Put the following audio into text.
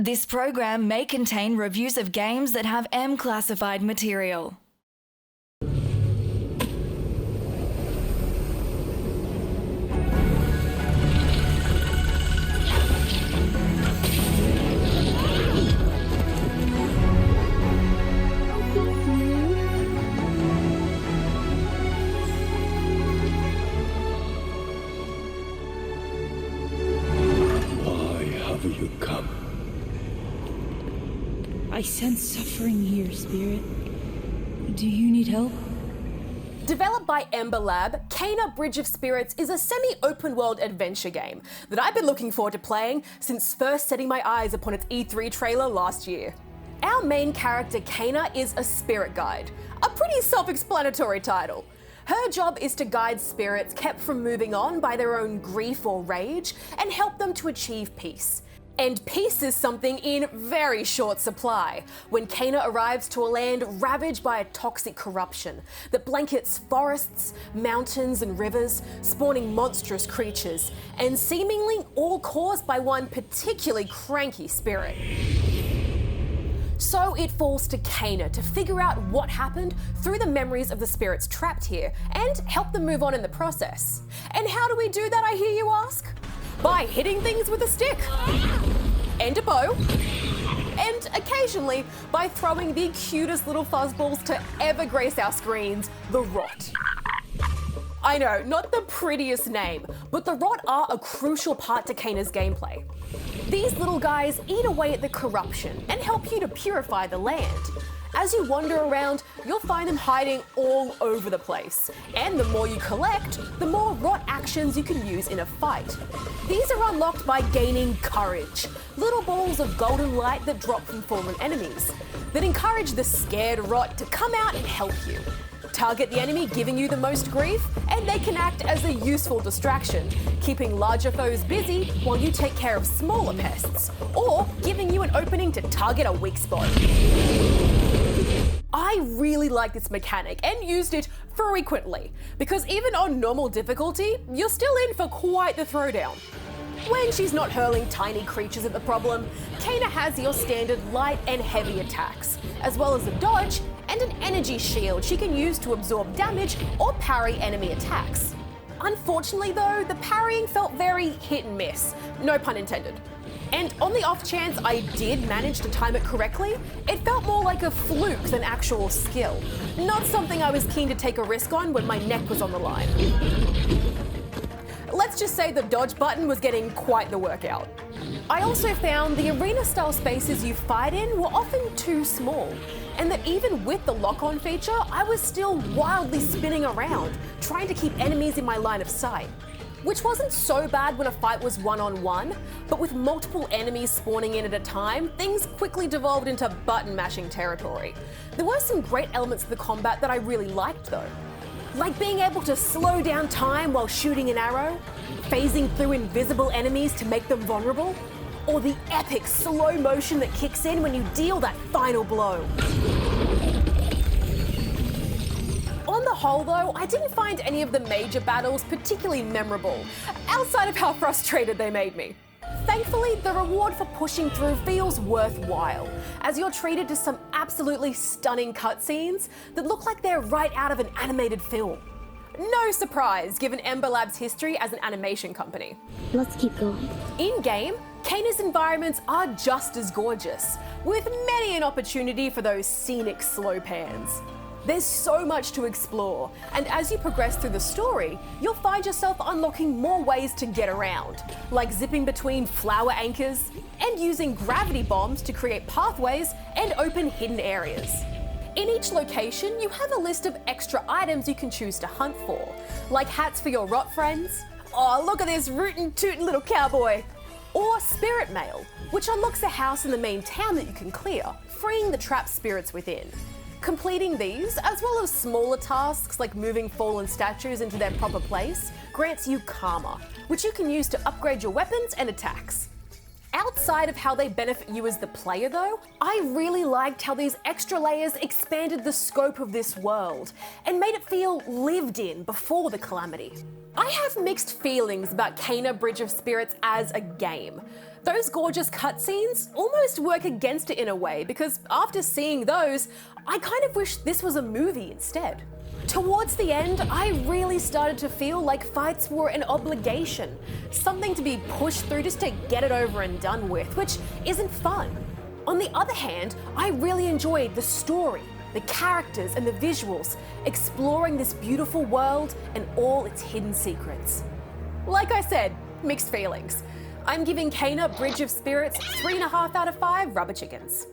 This program may contain reviews of games that have M-classified material. You come. I sense suffering here, Spirit. Do you need help? Developed by Ember Lab, Kena Bridge of Spirits is a semi-open world adventure game that I've been looking forward to playing since first setting my eyes upon its E3 trailer last year. Our main character, Kena, is a spirit guide, a pretty self-explanatory title. Her job is to guide spirits kept from moving on by their own grief or rage and help them to achieve peace. And peace is something in very short supply when Kena arrives to a land ravaged by a toxic corruption that blankets forests, mountains and rivers, spawning monstrous creatures, and seemingly all caused by one particularly cranky spirit. So it falls to Kena to figure out what happened through the memories of the spirits trapped here and help them move on in the process. And how do we do that, I hear you ask? By hitting things with a stick and a bow, and occasionally by throwing the cutest little fuzzballs to ever grace our screens, the Rot. I know, not the prettiest name, but the Rot are a crucial part to Kena's gameplay. These little guys eat away at the corruption and help you to purify the land. As you wander around, you'll find them hiding all over the place. And the more you collect, the more Rot actions you can use in a fight. These are unlocked by gaining courage, little balls of golden light that drop from fallen enemies, that encourage the scared Rot to come out and help you. Target the enemy giving you the most grief, and they can act as a useful distraction, keeping larger foes busy while you take care of smaller pests, or giving you an opening to target a weak spot. I really like this mechanic and used it frequently, because even on normal difficulty, you're still in for quite the throwdown. When she's not hurling tiny creatures at the problem, Kena has your standard light and heavy attacks, as well as a dodge and an energy shield she can use to absorb damage or parry enemy attacks. Unfortunately though, the parrying felt very hit and miss, no pun intended. And on the off chance I did manage to time it correctly, it felt more like a fluke than actual skill, not something I was keen to take a risk on when my neck was on the line. Let's just say the dodge button was getting quite the workout. I also found the arena-style spaces you fight in were often too small, and that even with the lock-on feature, I was still wildly spinning around, trying to keep enemies in my line of sight. Which wasn't so bad when a fight was one-on-one, but with multiple enemies spawning in at a time, things quickly devolved into button-mashing territory. There were some great elements of the combat that I really liked though. Like being able to slow down time while shooting an arrow, phasing through invisible enemies to make them vulnerable, or the epic slow motion that kicks in when you deal that final blow. On the whole though, I didn't find any of the major battles particularly memorable, outside of how frustrated they made me. Thankfully, the reward for pushing through feels worthwhile, as you're treated to some absolutely stunning cutscenes that look like they're right out of an animated film. No surprise, given Ember Lab's history as an animation company. Let's keep going. In-game, Kena's environments are just as gorgeous, with many an opportunity for those scenic slow pans. There's so much to explore, and as you progress through the story, you'll find yourself unlocking more ways to get around, like zipping between flower anchors and using gravity bombs to create pathways and open hidden areas. In each location, you have a list of extra items you can choose to hunt for, like hats for your Rot friends, oh look at this rootin' tootin' little cowboy, or spirit mail, which unlocks a house in the main town that you can clear, freeing the trapped spirits within. Completing these, as well as smaller tasks like moving fallen statues into their proper place, grants you karma, which you can use to upgrade your weapons and attacks. Outside of how they benefit you as the player though, I really liked how these extra layers expanded the scope of this world and made it feel lived in before the calamity. I have mixed feelings about Kena Bridge of Spirits as a game. Those gorgeous cutscenes almost work against it in a way, because after seeing those, I kind of wish this was a movie instead. Towards the end, I really started to feel like fights were an obligation, something to be pushed through just to get it over and done with, which isn't fun. On the other hand, I really enjoyed the story, the characters and the visuals, exploring this beautiful world and all its hidden secrets. Like I said, mixed feelings. I'm giving Kena Bridge of Spirits 3.5 out of 5 rubber chickens.